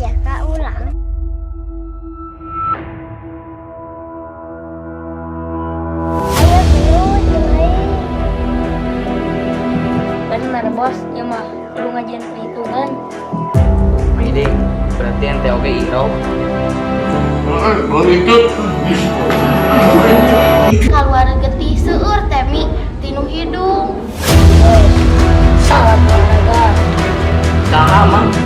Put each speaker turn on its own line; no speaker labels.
Jaka ulang. Ayo dulu mulai.
Bener bos, ya mah lu ngajian perhitungan.
Meeting, berarti ente oke iro.
Keluar getih seueur temi tinu hidung.
Salah olahraga.
Saha mah?